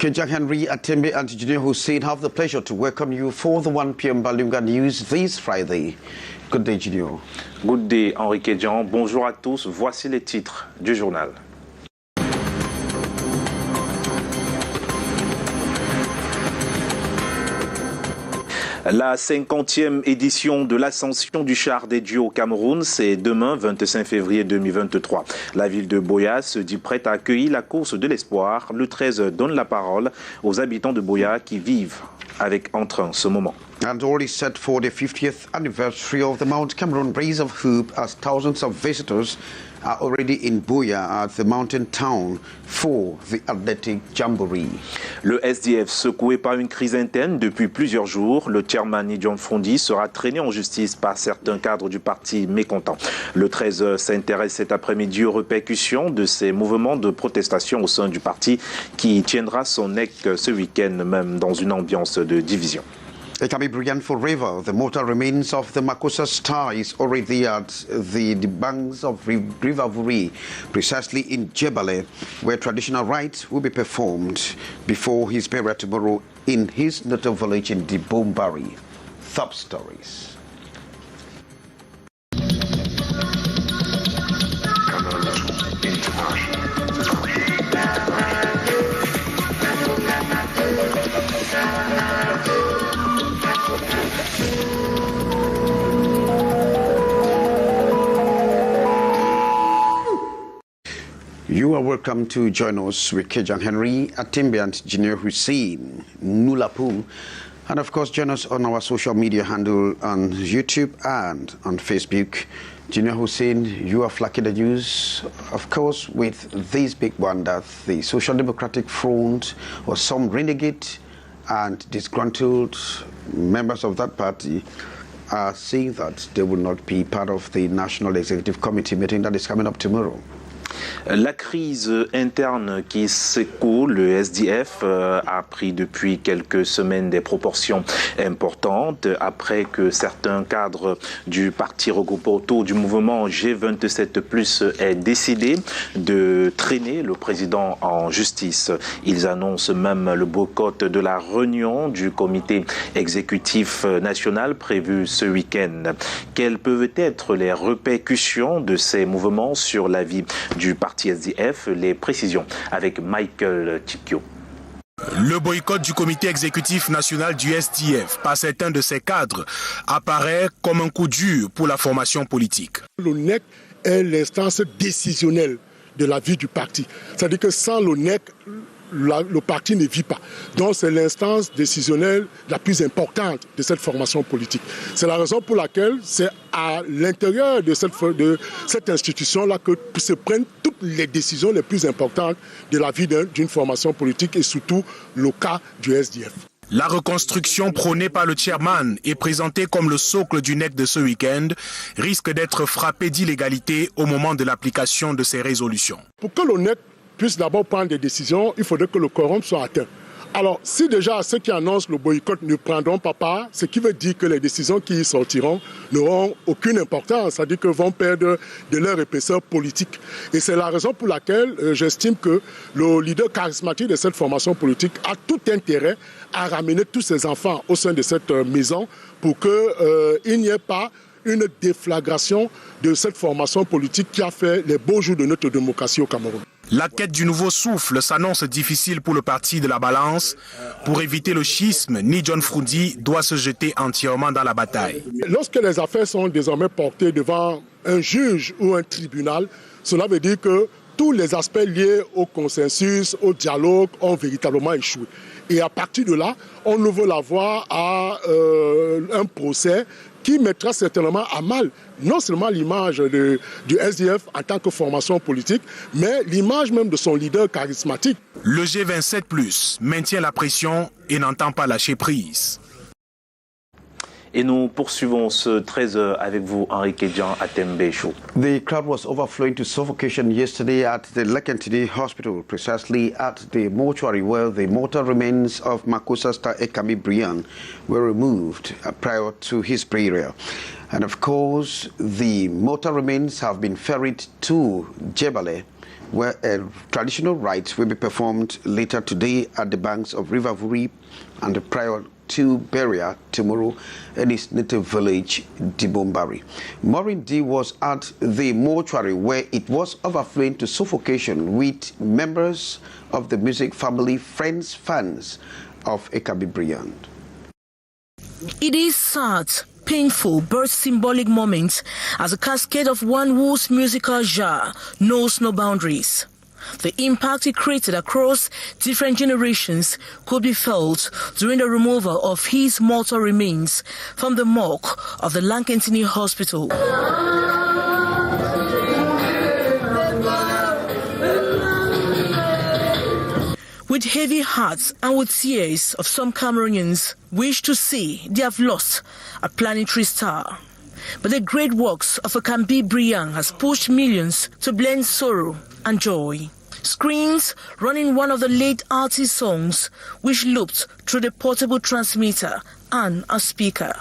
Kejang Henry, Atembe and Engineer Hussein have the pleasure to welcome you for the 1 p.m. Bilingue News this Friday. Good day, Junior. Good day, Henri Kejang. Bonjour à tous. Voici les titres du journal. La 50e édition de l'ascension du char des dieux au Cameroun, c'est demain, 25 février 2023. La ville de Boya se dit prête à accueillir la course de l'espoir. Le 13 donne la parole aux habitants de Boya qui vivent avec entrain ce moment. And all is set for the 50th anniversary of the Mount Cameroon Race of Hope as thousands of visitors are already in Boya at the mountain town for the athletic jamboree. Le SDF secoué par une crise interne depuis plusieurs jours, le chairman John Frondi sera traîné en justice par certains cadres du parti mécontents. Le 13 s'intéresse cet après-midi aux répercussions de ces mouvements de protestation au sein du parti qui tiendra son nec ce week-end même dans une ambiance de division. It can be brilliant forever. The mortal remains of the Makossa star is already at the banks of River Vuri, precisely in Jebale, where traditional rites will be performed before his burial tomorrow in his native village in Dibombari. Top stories. You are welcome to join us with Kejang Henry, Atembe and Engineer Hussein, Nulapu, and of course join us on our social media handle on YouTube and on Facebook. Engineer Hussein, you are flagging the news, of course, with this big one that the Social Democratic Front or some renegade and disgruntled members of that party are saying that they will not be part of the National Executive Committee meeting that is coming up tomorrow. La crise interne qui secoue le SDF a pris depuis quelques semaines des proportions importantes après que certains cadres du parti regroupé autour du mouvement G27+ aient décidé de traîner le président en justice. Ils annoncent même le boycott de la réunion du comité exécutif national prévu ce week-end. Quelles peuvent être les répercussions de ces mouvements sur la vie du parti SDF? Les précisions avec Michael Tikio. Le boycott du comité exécutif national du SDF par certains de ses cadres apparaît comme un coup dur pour la formation politique. L'ONEC est l'instance décisionnelle de la vie du parti. C'est-à-dire que sans l'ONEC, le parti ne vit pas. Donc c'est l'instance décisionnelle la plus importante de cette formation politique. C'est la raison pour laquelle c'est à l'intérieur de cette institution-là que se prennent toutes les décisions les plus importantes de la vie d'une formation politique et surtout le cas du SDF. La reconstruction prônée par le chairman et présentée comme le socle du NEC de ce week-end risque d'être frappée d'illégalité au moment de l'application de ces résolutions. Pour que le NEC puisse d'abord prendre des décisions, il faudrait que le quorum soit atteint. Alors, si déjà ceux qui annoncent le boycott ne prendront pas part, ce qui veut dire que les décisions qui y sortiront n'auront aucune importance, c'est-à-dire que vont perdre de leur épaisseur politique. Et c'est la raison pour laquelle j'estime que le leader charismatique de cette formation politique a tout intérêt à ramener tous ses enfants au sein de cette maison pour qu'il n'y ait pas une déflagration de cette formation politique qui a fait les beaux jours de notre démocratie au Cameroun. La quête du nouveau souffle s'annonce difficile pour le parti de la balance. Pour éviter le schisme, John Frondi doit se jeter entièrement dans la bataille. Lorsque les affaires sont désormais portées devant un juge ou un tribunal, cela veut dire que tous les aspects liés au consensus, au dialogue ont véritablement échoué. Et à partir de là, on ouvre la voie à un procès qui mettra certainement à mal non seulement l'image du SDF en tant que formation politique, mais l'image même de son leader charismatique. Le G27+ maintient la pression et n'entend pas lâcher prise. Et nous poursuivons ce 13 avec vous, Henri Kejang, Atembe Show. The crowd was overflowing to suffocation yesterday at the Lekentini Hospital, precisely at the mortuary where the mortal remains of Makossa star Ekami Brian were removed prior to his burial. And of course, the mortal remains have been ferried to Jebale, where traditional rites will be performed later today at the banks of River Vuri, and prior to burial tomorrow in his native village, Dibombari. Maureen D was at the mortuary where it was overflowing to suffocation with members of the music family, friends, fans of Ekambi Briand. It is sad, painful, but symbolic moment as a cascade of one whose musical genre knows no boundaries. The impact it created across different generations could be felt during the removal of his mortal remains from the morgue of the Lankentini Hospital. With heavy hearts and with tears of some Cameroonians wish to see they have lost a planetary star. But the great works of Ekambi Briand has pushed millions to blend sorrow and joy. Screens running one of the late artist's songs which looped through the portable transmitter and a speaker.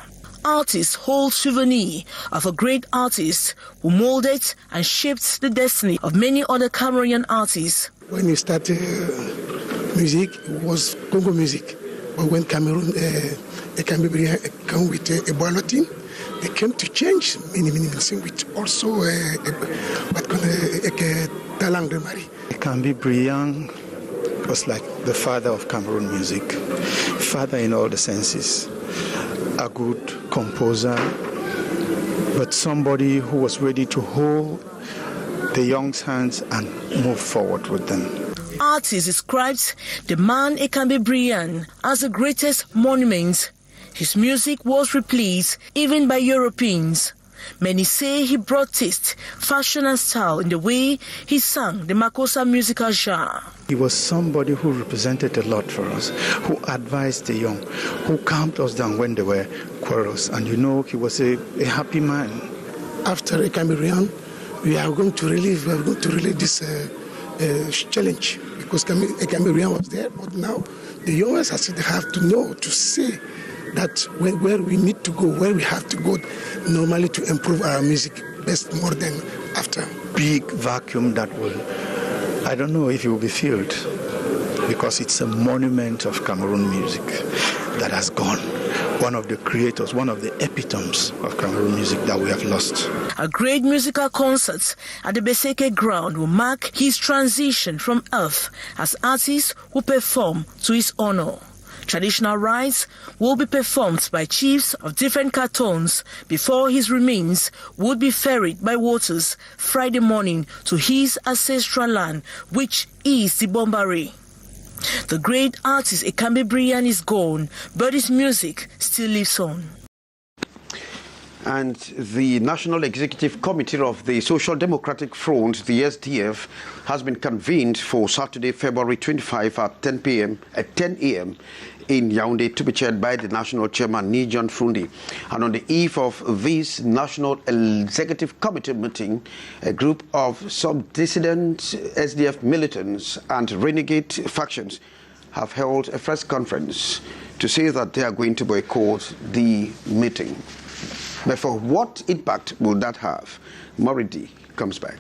Artists hold souvenir of a great artist who molded and shaped the destiny of many other Cameroonian artists. When he started music, it was Congo music. But when Cameroon came with a bulletin, they came to change many things with also Talang de Marie. Ekambi Briand was like the father of Cameroon music, father in all the senses, a good composer, but somebody who was ready to hold the young's hands and move forward with them. Artists described the man Ekambi Briand as the greatest monument. His music was replaced even by Europeans. Many say he brought taste, fashion and style in the way he sang the Makossa musical genre. He was somebody who represented a lot for us, who advised the young, who calmed us down when there were quarrels. And you know, he was a happy man. After Ekambi Briand, we are going to relive this challenge, because Ekambi Briand was there, but now the youngers have to know, to say that where we need to go, where we have to go normally to improve our music best more than after. Big vacuum that will, I don't know if it will be filled, because it's a monument of Cameroon music that has gone. One of the creators, one of the epitomes of Cameroon music that we have lost. A great musical concert at the Beseke ground will mark his transition from earth as artists who perform to his honor. Traditional rites will be performed by chiefs of different cantons before his remains would be ferried by waters Friday morning to his ancestral land, which is the Dibombari. The great artist Ekambi Briand is gone, but his music still lives on. And the National Executive Committee of the Social Democratic Front, the SDF, has been convened for Saturday, February 25 at 10 a.m. in Yaoundé to be chaired by the National Chairman, Nijon Frundi. And on the eve of this National Executive Committee meeting, a group of some dissident SDF militants and renegade factions have held a press conference to say that they are going to boycott the meeting. But for what impact will that have? Moridi comes back.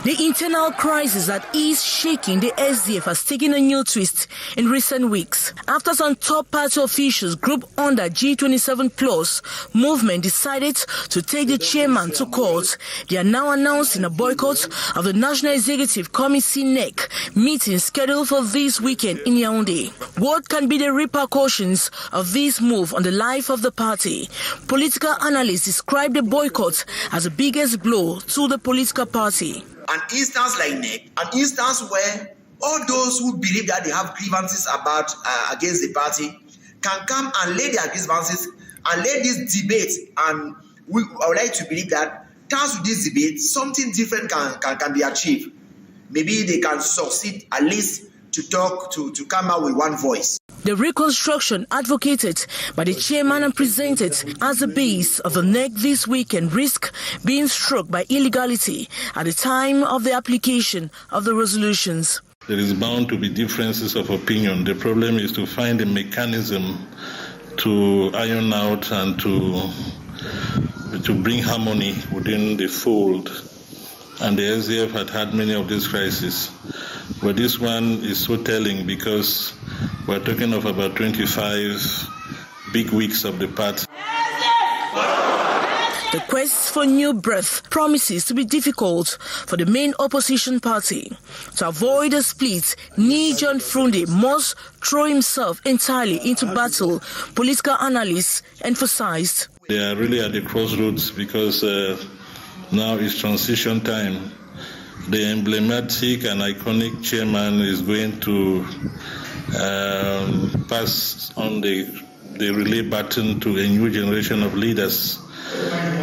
The internal crisis that is shaking the SDF has taken a new twist in recent weeks. After some top party officials grouped under G27 Plus movement decided to take the chairman to court, they are now announcing a boycott of the National Executive Committee NEC meeting scheduled for this weekend in Yaoundé. What can be the repercussions of this move on the life of the party? Political analysts describe the boycott as the biggest blow to the political party. An instance like NEC, an instance where all those who believe that they have grievances against the party can come and lay their grievances and lay this debate. And I would like to believe that thanks to this debate, something different can be achieved. Maybe they can succeed at least to talk, to come out with one voice. The reconstruction advocated by the chairman and presented as the base of the NEC this weekend risk being struck by illegality at the time of the application of the resolutions. There is bound to be differences of opinion. The problem is to find a mechanism to iron out and to bring harmony within the fold and the SDF had many of these crises. But this one is so telling because we're talking of about 25 big weeks of the party. The quest for new breath promises to be difficult for the main opposition party. To avoid a split, John Frundi must throw himself entirely into battle, political analysts emphasized. They are really at the crossroads because now is transition time. The emblematic and iconic chairman is going to pass on the relay baton to a new generation of leaders.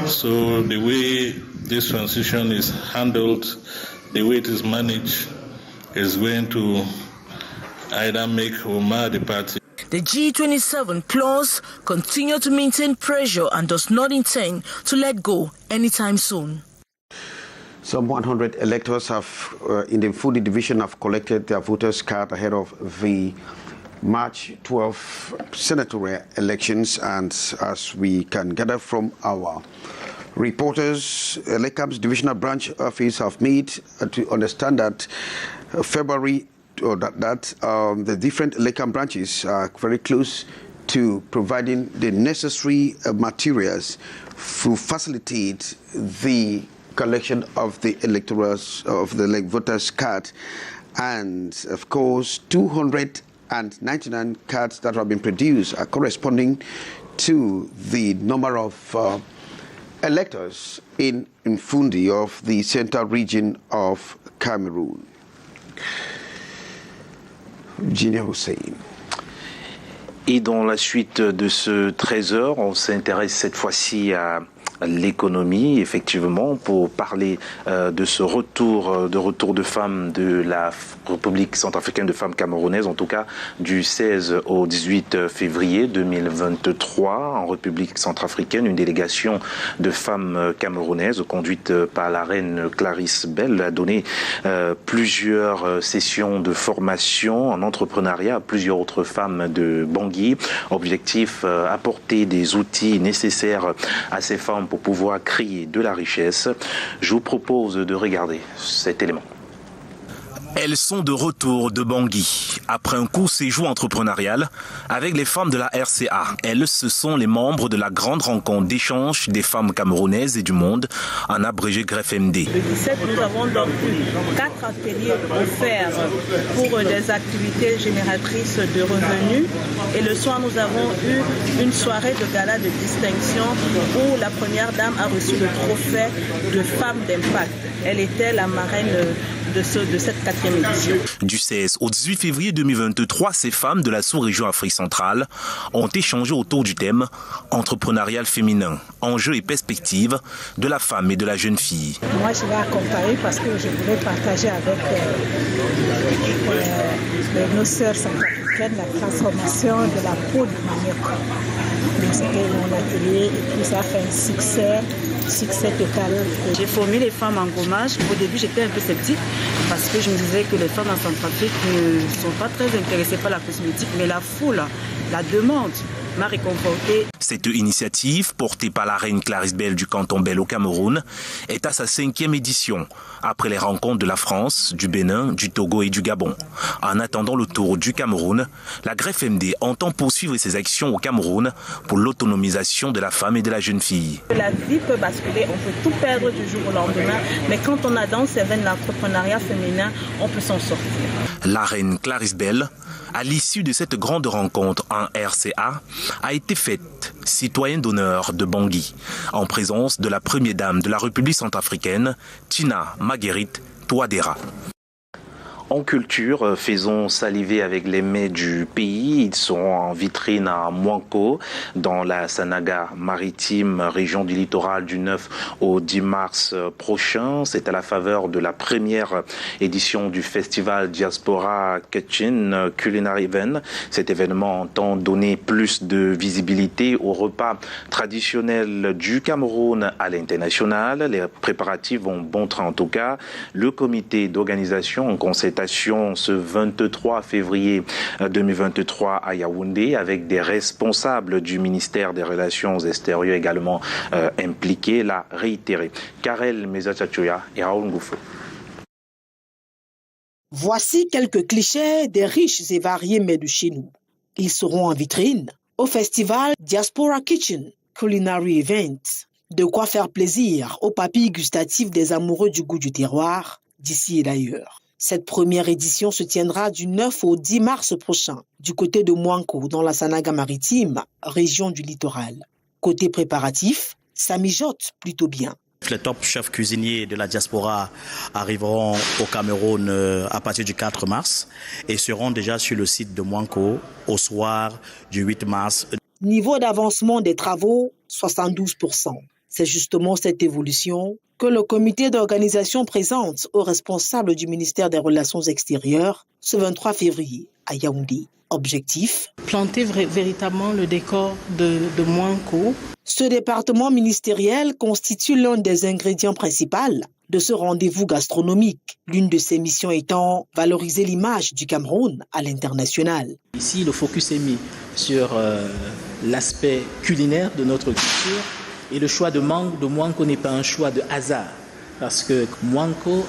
So the way this transition is handled, the way it is managed, is going to either make or mar the party. The G27 plus continue to maintain pressure and does not intend to let go anytime soon. Some 100 electors have, in the Fundi division, have collected their voters' card ahead of the March 12 senatorial elections, and as we can gather from our reporters, Lekam's divisional branch office have made to understand that February, or the different Lekam branches are very close to providing the necessary materials to facilitate the collection of the electors of the voters' card, and of course 299 cards that have been produced are corresponding to the number of electors in Fundi of the central region of Cameroon. Gina Hussein. Et dans la suite de ce 13h, on s'intéresse cette fois-ci à l'économie, effectivement, pour parler de ce retour de femmes de la République centrafricaine de femmes camerounaises, en tout cas du 16 au 18 février 2023 en République centrafricaine. Une délégation de femmes camerounaises conduite par la reine Clarisse Bell a donné plusieurs sessions de formation en entrepreneuriat à plusieurs autres femmes de Bangui. Objectif, apporter des outils nécessaires à ces femmes pour pouvoir créer de la richesse. Je vous propose de regarder cet élément. Elles sont de retour de Bangui, après un court séjour entrepreneurial avec les femmes de la RCA. Elles, ce sont les membres de la grande rencontre d'échange des femmes camerounaises et du monde, en abrégé GREF-MD. Le 17, nous avons donc eu 4 ateliers offerts pour des activités génératrices de revenus. Et le soir, nous avons eu une soirée de gala de distinction où la première dame a reçu le trophée de femme d'impact. Elle était la marraine de cette 4e édition. Du 16 au 18 février 2023, ces femmes de la sous-région Afrique centrale ont échangé autour du thème entrepreneurial féminin, enjeux et perspectives de la femme et de la jeune fille. Moi, je vais accompagner parce que je voulais partager avec nos sœurs centrafricaines la transformation de la peau du manioc. Donc, c'était mon atelier et puis ça a fait un succès total. J'ai formé les femmes en gommage. Au début, j'étais un peu sceptique parce que je me disais que les femmes en Centrafrique ne sont pas très intéressées par la cosmétique, mais la foule, la demande m'a réconfortée. Cette initiative, portée par la reine Clarisse Bell du canton Bell au Cameroun, est à sa 5e édition, après les rencontres de la France, du Bénin, du Togo et du Gabon. En attendant le tour du Cameroun, la GREF-MD entend poursuivre ses actions au Cameroun pour l'autonomisation de la femme et de la jeune fille. La vie peut basculer, on peut tout perdre du jour au lendemain, mais quand on a dans ses veines l'entrepreneuriat féminin, on peut s'en sortir. La reine Clarisse Bell, à l'issue de cette grande rencontre en RCA, a été faite citoyenne d'honneur de Bangui, en présence de la première dame de la République centrafricaine, Tina Marguerite Touadéra. En culture, faisons saliver avec les mets du pays. Ils sont en vitrine à Mouanko, dans la Sanaga maritime, région du littoral, du 9 au 10 mars prochain. C'est à la faveur de la première édition du festival Diaspora Kitchen Culinary Event. Cet événement entend donner plus de visibilité au repas traditionnel du Cameroun à l'international. Les préparatifs vont bon train en tout cas. Le comité d'organisation, en concept consultation ce 23 février 2023 à Yaoundé avec des responsables du ministère des Relations extérieures également impliqués, l'a réitéré. Karel Mezachachoya et Raoul Ngoufo. Voici quelques clichés des riches et variés mets de chez nous. Ils seront en vitrine au festival Diaspora Kitchen Culinary Event. De quoi faire plaisir aux papilles gustatives des amoureux du goût du terroir, d'ici et d'ailleurs. Cette première édition se tiendra du 9 au 10 mars prochain, du côté de Mouanko, dans la Sanaga maritime, région du littoral. Côté préparatif, ça mijote plutôt bien. Les top chefs cuisiniers de la diaspora arriveront au Cameroun à partir du 4 mars et seront déjà sur le site de Mouanko au soir du 8 mars. Niveau d'avancement des travaux, 72%. C'est justement cette évolution que le comité d'organisation présente aux responsables du ministère des Relations extérieures ce 23 février à Yaoundé. Objectif : planter véritablement le décor de Mouanko. Ce département ministériel constitue l'un des ingrédients principaux de ce rendez-vous gastronomique. L'une de ses missions étant valoriser l'image du Cameroun à l'international. Ici, le focus est mis sur l'aspect culinaire de notre culture. Et le choix de Mouanko n'est pas un choix de hasard, parce que Mouanko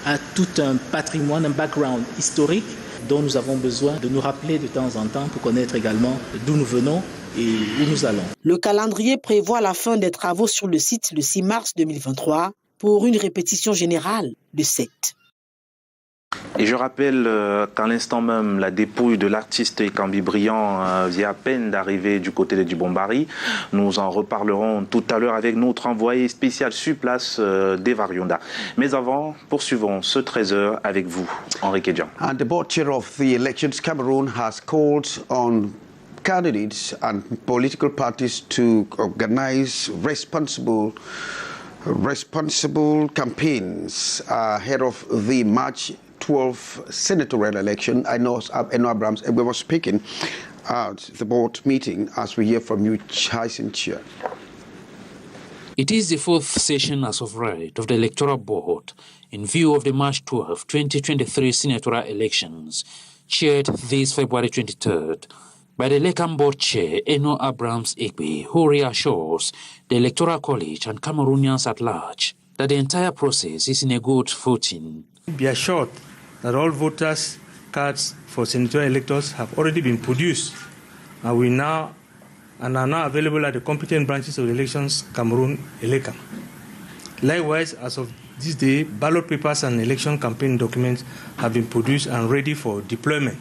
a tout un patrimoine, un background historique dont nous avons besoin de nous rappeler de temps en temps pour connaître également d'où nous venons et où nous allons. Le calendrier prévoit la fin des travaux sur le site le 6 mars 2023 pour une répétition générale le 7. Et je rappelle qu'à l'instant même, la dépouille de l'artiste Ekambi Briand vient à peine d'arriver du côté de Dubombari. Nous en reparlerons tout à l'heure avec notre envoyé spécial sur place d'Eva Rionda. Mais avant, poursuivons ce 13h avec vous, Henri Kedjan. And the board chair of the elections, Cameroon, has called on candidates and political parties to organize responsible campaigns ahead of the March 12th senatorial election. I know Abrams, we were speaking at the board meeting as we hear from you, Hyson Chia. It is the fourth session as of right of the Electoral Board in view of the March 12, 2023 senatorial elections, chaired this February 23rd by the Lekam Board Chair, Eno Abrams Igbe, who reassures the Electoral College and Cameroonians at large that the entire process is in a good footing. Be assured that all voters' cards for senatorial electors have already been produced and are now available at the competent branches of the Elections Cameroon Elecam. Likewise, as of this day, ballot papers and election campaign documents have been produced and ready for deployment.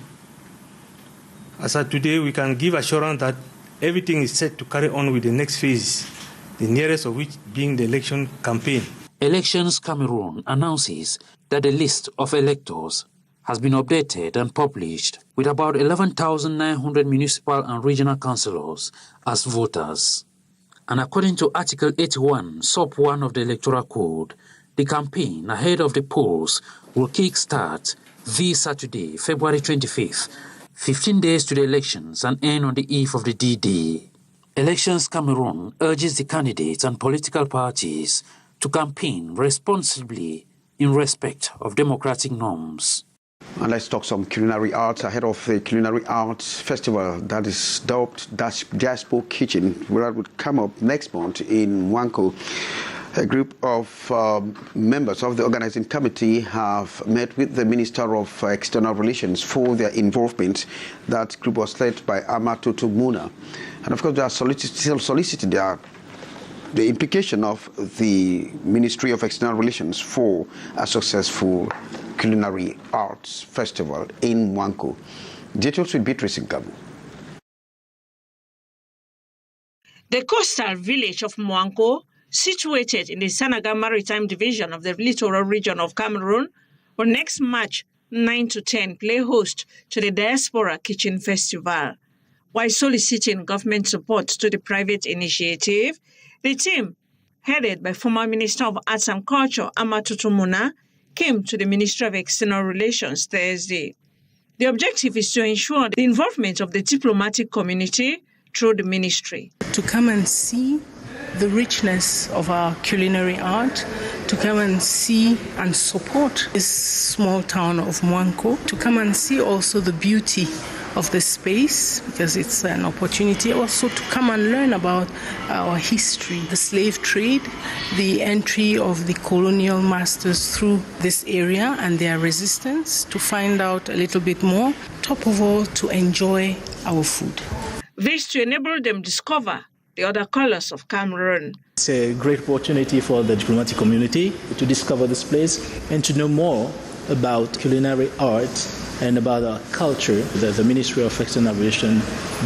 As of today, we can give assurance that everything is set to carry on with the next phase, the nearest of which being the election campaign. Elections Cameroon announces that the list of electors has been updated and published with about 11,900 municipal and regional councillors as voters. And according to Article 81, Sub 1 of the Electoral Code, the campaign ahead of the polls will kick-start this Saturday, February 25th, 15 days to the elections and end on the eve of the D-Day. Elections Cameroon urges the candidates and political parties to campaign responsibly in respect of democratic norms. And let's talk some culinary arts ahead of the Culinary Arts Festival that is dubbed Diaspora Kitchen, where it would come up next month in Mouanko. A group of members of the organizing committee have met with the Minister of External Relations for their involvement. That group was led by Amatutu Muna. And of course, they are still soliciting the implication of the Ministry of External Relations for a successful Culinary Arts Festival in Mouanko. Details with Beatrice Nkabu. The coastal village of Mouanko, situated in the Sanaga Maritime Division of the littoral region of Cameroon, will next March 9 to 10 play host to the Diaspora Kitchen Festival. While soliciting government support to the private initiative, the team, headed by former Minister of Arts and Culture Amatutu Muna, came to the Ministry of External Relations Thursday. The objective is to ensure the involvement of the diplomatic community through the ministry. To come and see the richness of our culinary art, to to come and see and support this small town of Mwanko, to come and see also the beauty of the space, because it's an opportunity also to come and learn about our history, the slave trade, the entry of the colonial masters through this area and their resistance, to find out a little bit more, top of all, to enjoy our food. This to enable them discover the other colors of Cameroon. It's a great opportunity for the diplomatic community to discover this place and to know more about culinary art and about our culture. The Ministry of External Relations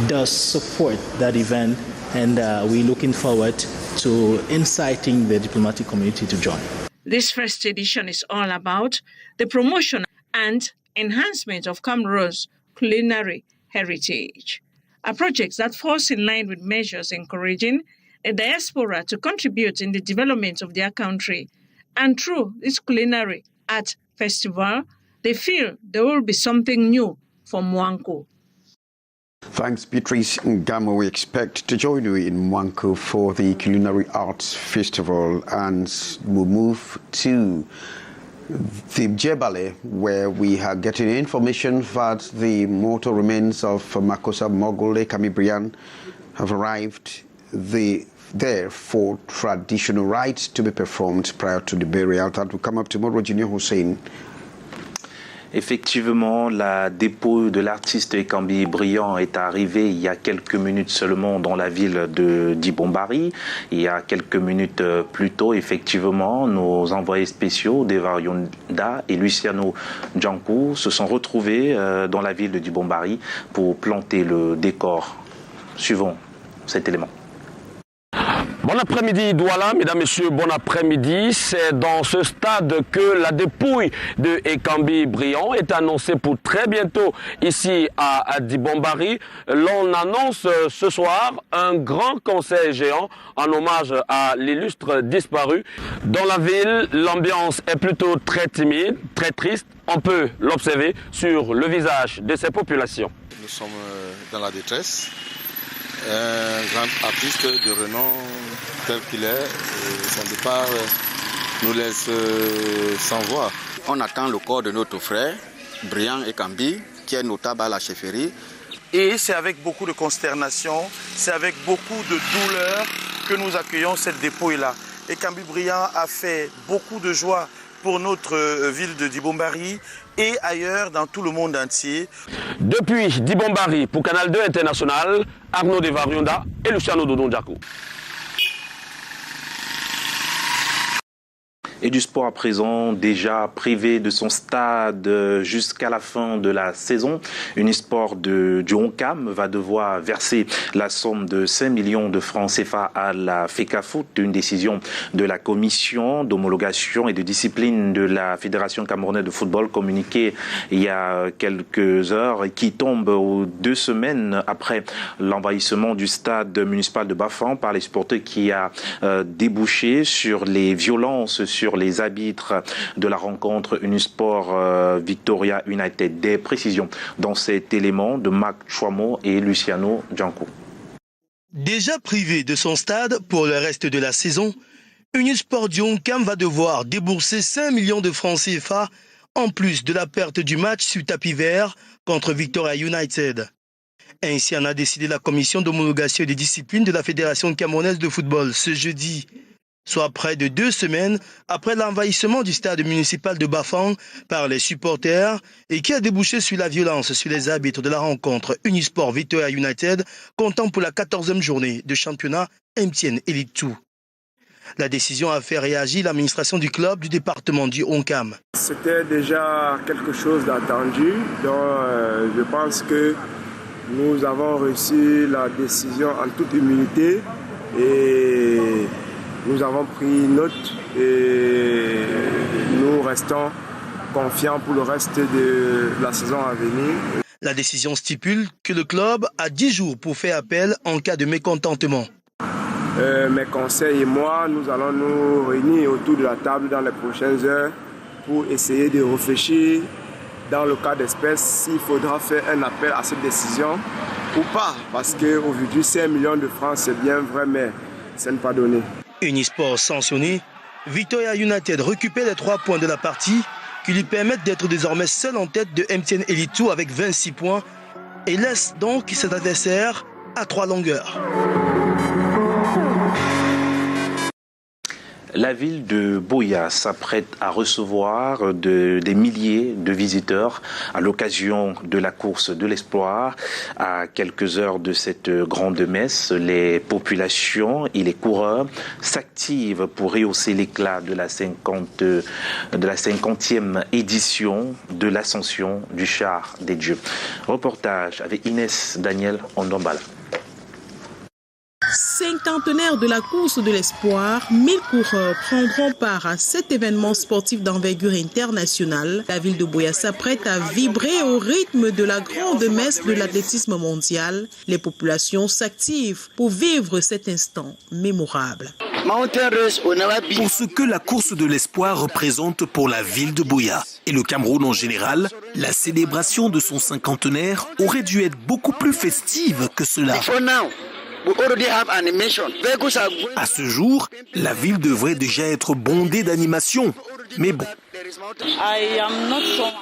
does support that event, and we're looking forward to inciting the diplomatic community to join. This first edition is all about the promotion and enhancement of Cameroon's culinary heritage, a project that falls in line with measures encouraging the diaspora to contribute in the development of their country. And through this culinary art festival, they feel there will be something new for Mwanko. Thanks, Beatrice Ngamo. We expect to join you in Mwanko for the Culinary Arts Festival, and we'll move to the Jebale, where we are getting information that the mortal remains of Makossa Mogule Kamibrian have arrived there for traditional rites to be performed prior to the burial. That will come up tomorrow. Junior Hussein. Effectivement, la dépouille de l'artiste Ekambi Briand est arrivée il y a quelques minutes seulement dans la ville de Dibombari. Il y a quelques minutes plus tôt, effectivement, nos envoyés spéciaux Devarionda et Luciano Djankou se sont retrouvés dans la ville de Dibombari pour planter le décor. Suivons cet élément. Bon après-midi Douala, mesdames, messieurs, bon après-midi. C'est dans ce stade que la dépouille de Ekambi Briand est annoncée pour très bientôt ici à Dibombari. L'on annonce ce soir un grand concert géant en hommage à l'illustre disparu. Dans la ville, l'ambiance est plutôt très timide, très triste. On peut l'observer sur le visage de ces populations. Nous sommes dans la détresse. Un grand artiste de renom tel qu'il est, son départ nous laisse sans voix. On attend le corps de notre frère, Briand Ekambi, qui est notable à la chefferie. Et c'est avec beaucoup de consternation, c'est avec beaucoup de douleur que nous accueillons cette dépouille-là. Ekambi Briand a fait beaucoup de joie pour notre ville de Dibombari et ailleurs dans tout le monde entier. Depuis Dibombari pour Canal 2 International, Arnaud Devarionda et Luciano Dodonjaku. Et du sport à présent, déjà privé de son stade jusqu'à la fin de la saison. Unisport du Oncam va devoir verser la somme de 5 millions de francs CFA à la FECAFOOT, une décision de la commission d'homologation et de discipline de la Fédération camerounaise de football communiquée il y a quelques heures, qui tombe 2 semaines après l'envahissement du stade municipal de Bafan par les supporters, qui a débouché sur les violences sur les arbitres de la rencontre Unisport Victoria United. Des précisions dans cet élément de Marc Chouamo et Luciano Djankou. Déjà privé de son stade pour le reste de la saison, Unisport du Oncam va devoir débourser 5 millions de francs CFA en plus de la perte du match sur tapis vert contre Victoria United. Ainsi en a décidé la commission d'homologation et de discipline de la Fédération camerounaise de football ce jeudi, soit près de 2 semaines après l'envahissement du stade municipal de Bafang par les supporters et qui a débouché sur la violence sur les arbitres de la rencontre Unisport Victoria United, comptant pour la 14e journée de championnat MTN Elite 2. La décision a fait réagir l'administration du club du département du Oncam. C'était déjà quelque chose d'attendu, donc je pense que nous avons reçu la décision en toute humilité et nous avons pris note et nous restons confiants pour le reste de la saison à venir. La décision stipule que le club a 10 jours pour faire appel en cas de mécontentement. Mes conseils et moi, nous allons nous réunir autour de la table dans les prochaines heures pour essayer de réfléchir dans le cas d'espèce s'il faudra faire un appel à cette décision ou pas. Parce qu'aujourd'hui, 5 millions de francs, c'est bien vrai, mais ce n'est pas donné. Unisport sanctionné, Victoria United récupère les 3 points de la partie qui lui permettent d'être désormais seul en tête de MTN Elite 2 avec 26 points et laisse donc cet adversaire à 3 longueurs. La ville de Buea s'apprête à recevoir des milliers de visiteurs à l'occasion de la course de l'espoir. À quelques heures de cette grande messe, les populations et les coureurs s'activent pour rehausser l'éclat de la 50e édition de l'ascension du char des dieux. Reportage avec Inès Daniel Ondombala. Cinquantenaire de la course de l'espoir, 1000 coureurs prendront part à cet événement sportif d'envergure internationale. La ville de Buea s'apprête à vibrer au rythme de la grande messe de l'athlétisme mondial. Les populations s'activent pour vivre cet instant mémorable. Pour ce que la course de l'espoir représente pour la ville de Buea et le Cameroun en général, la célébration de son cinquantenaire aurait dû être beaucoup plus festive que cela. À ce jour, la ville devrait déjà être bondée d'animations. Mais bon.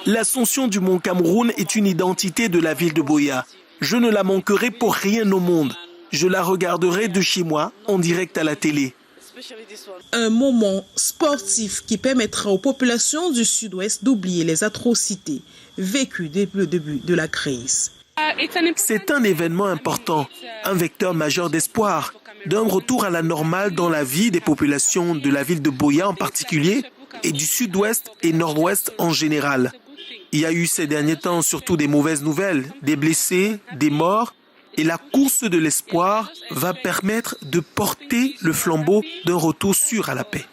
L'ascension du mont Cameroun est une identité de la ville de Buea. Je ne la manquerai pour rien au monde. Je la regarderai de chez moi, en direct à la télé. Un moment sportif qui permettra aux populations du sud-ouest d'oublier les atrocités vécues depuis le début de la crise. C'est un événement important, un vecteur majeur d'espoir, d'un retour à la normale dans la vie des populations de la ville de Buea en particulier et du sud-ouest et nord-ouest en général. Il y a eu ces derniers temps surtout des mauvaises nouvelles, des blessés, des morts, et la course de l'espoir va permettre de porter le flambeau d'un retour sûr à la paix.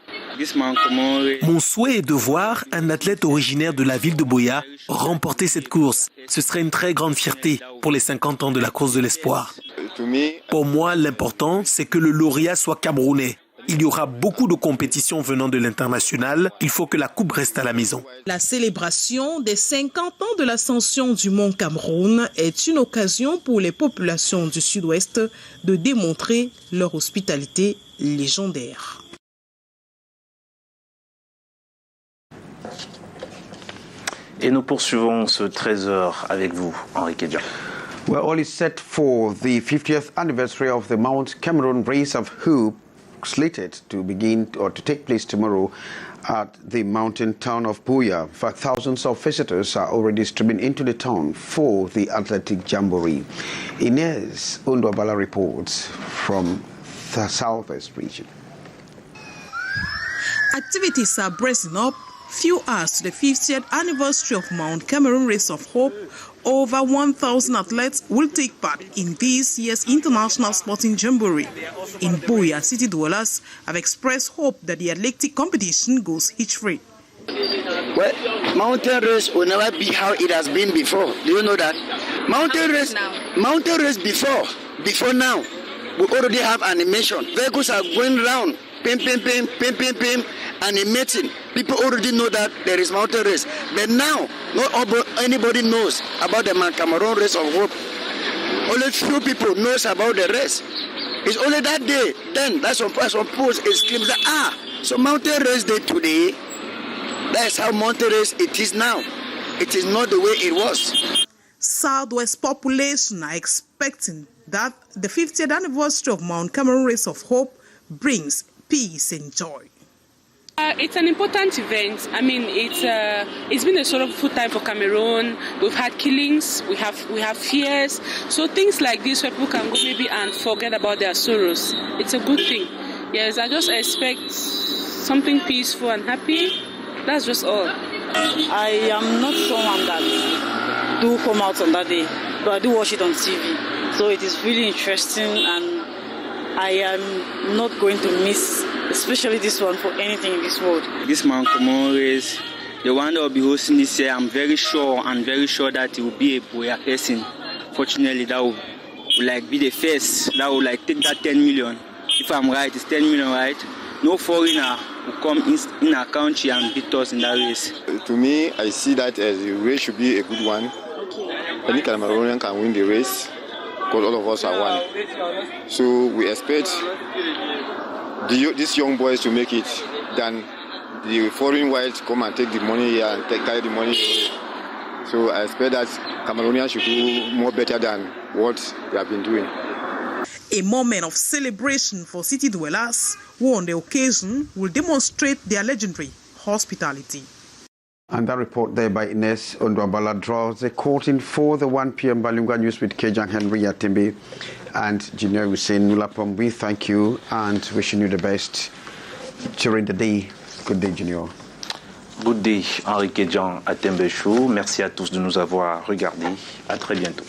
Mon souhait est de voir un athlète originaire de la ville de Buea remporter cette course. Ce serait une très grande fierté pour les 50 ans de la course de l'espoir. Pour moi, l'important, c'est que le lauréat soit camerounais. Il y aura beaucoup de compétitions venant de l'international. Il faut que la coupe reste à la maison. La célébration des 50 ans de l'ascension du mont Cameroun est une occasion pour les populations du sud-ouest de démontrer leur hospitalité légendaire. Et nous poursuivons ce 13h avec vous, Henri Kédian. Well, all is set for the 50th anniversary of the Mount Cameroon Race of Hope, slated to begin or to take place tomorrow at the mountain town of Buea. In fact, thousands of visitors are already streaming into the town for the athletic jamboree. Inez Undwabala reports from the southwest region. Activities are bracing up. Few hours to the 50th anniversary of Mount Cameroon Race of Hope, over 1,000 athletes will take part in this year's International Sporting Jamboree. In Buea, city dwellers have expressed hope that the athletic competition goes hitch-free. Well, mountain race will never be how it has been before. Do you know that? Mountain race before now, we already have animation. Vehicles are going round, pim, animating. People already know that there is mountain race. But now, not anybody knows about the Mount Cameroon Race of Hope. Only few people knows about the race. It's only that day. Then that's on post it screams that, so mountain race day today. That's how mountain race it is now. It is not the way it was. Southwest population are expecting that the 50th anniversary of Mount Cameroon Race of Hope brings peace and joy. It's an important event. I mean, it's been a sorrowful time for Cameroon. We've had killings, we have fears. So things like this where people can go maybe and forget about their sorrows. It's a good thing. Yes, I just expect something peaceful and happy. That's just all. I am not someone that do come out on that day, but I do watch it on TV. So it is really interesting, and I am not going to miss, especially this one, for anything in this world. This Mount Cameroon race, the one that will be hosting this year, I'm very sure that it will be a Buea person. Fortunately, that will be the first that will take that 10 million. If I'm right, it's 10 million, right? No foreigner will come in our country and beat us in that race. To me, I see that as the race should be a good one. Any Cameroonian can win the race because all of us are one. So we expect these young boys to make it than the foreign whites come and take the money here and carry the money away. So I expect that Cameroonians should do more better than what they have been doing. A moment of celebration for city dwellers who on the occasion will demonstrate their legendary hospitality. And that report there by Ines Ondwabala draws the curtain for the 1 p.m. Bilingual News with Kejan Henry Atimbe and Junior Hussein Nulapom. We thank you and wishing you the best during the day. Good day, Junior. Good day, Henri Kejan Atimbe Chou. Merci à tous de nous avoir regardés. À très bientôt.